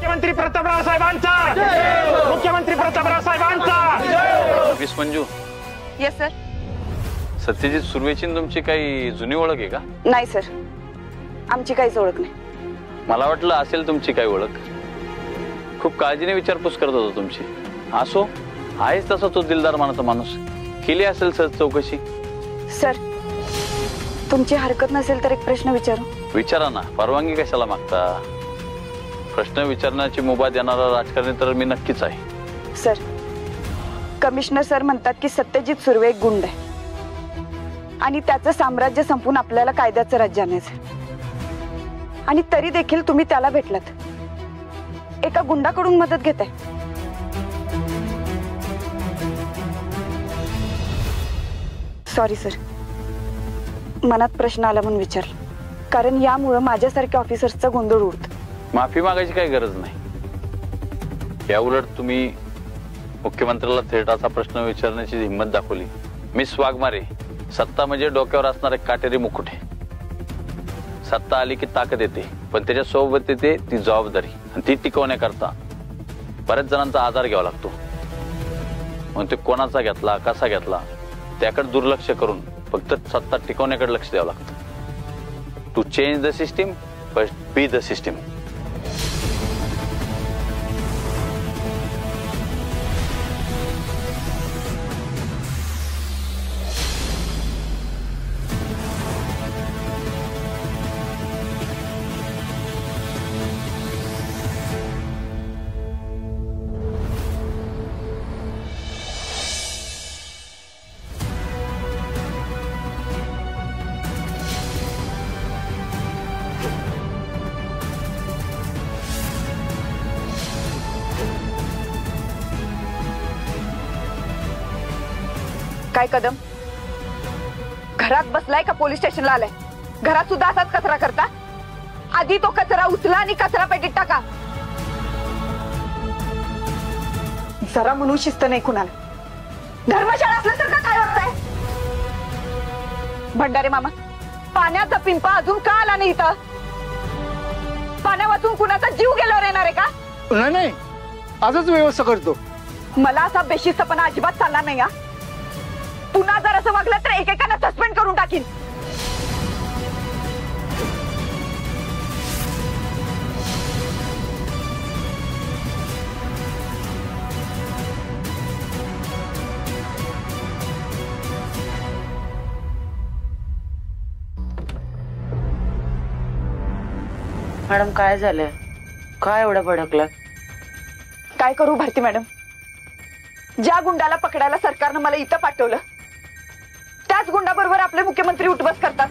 मुख्यमंत्री प्रतापराव साहेबांचा, मुख्यमंत्री प्रतापराव साहेबांचा। Miss Manju. Yes sir. Satyajit सुर्वेची तुमची काही जुनी ओळख आहे का? नाही सर, आमची काहीच ओळख नाही। मला वाटलं असेल तुमची काही ओळख। खूप काळजीने विचारपूस करत होतो तुमची। असो, आहेच तसा तो दिलदार मनाचा माणूस। केली असेल सहज चौकशी। सर, तुमची हरकत नसेल तर एक प्रश्न विचारू? विचारा ना, परवानगी कशाला मागता? प्रश्न विचारण्याची मुभा देणारा राजकारणी तर मी नक्कीच आहे। सर, कमिशनर सर म्हणतात की सत्यजित सुर्वे एक गुंड आहे आणि त्याचं साम्राज्य संपून आपल्याला कायद्याचं राज्य आणायचं, आणि तरी देखील तुम्ही त्याला भेटलात। एका गुंडाकडून मदत घेताय। सॉरी सर, मनात प्रश्न आला म्हणून विचारलं, कारण यामुळे माझ्यासारख्या ऑफिसर्सचा गोंधळ उडतो। माफी मागायची काही गरज नाही। या उलट तुम्ही मुख्यमंत्र्याला थेट असा प्रश्न विचारण्याची हिंमत दाखवली। मिस वाघमारे, सत्ता म्हणजे डोक्यावर असणारे काटेरी मुकुट आहे। सत्ता आली की ताकद येते, पण त्याच्या सोबत येते ती जबाबदारी, आणि ती टिकवण्याकरता बऱ्याच जणांचा आधार घ्यावा लागतो। म्हणून ते कोणाचा घेतला, कसा घेतला त्याकडे दुर्लक्ष करून फक्त सत्ता टिकवण्याकडे लक्ष द्यावं लागतं। To change the system but be the system. काय कदम, घरात बसलाय का पोलीस स्टेशनला आलाय? घरात सुद्धा असाच कचरा करता? आधी तो कचरा उचला आणि कचरा पेटीत टाका। जरा म्हणून शिस्त नाही कुणाला। धर्मशाळा असल्यासारखं काय वागताय? भंडारे मामा, पाण्याचा पिंपा अजून का आला नाही इथं? पाण्या वाचून कुणाचा जीव गेल्यावर येणार आहे का? नाही नाही, आजच व्यवस्था करतो। मला असा बेशिस्तपणा अजिबात चालणार नाही। हा, पुन्हा जर असं वागलं तर एकेकाला सस्पेंड करून टाकीन। मॅडम, काय झालंय? काय एवढं भडकलं? काय करू भारती मॅडम, ज्या गुंडाला पकडायला सरकारनं मला इथं पाठवलं त्याच गुंडाबरोबर आपले मुख्यमंत्री उठबस करतात।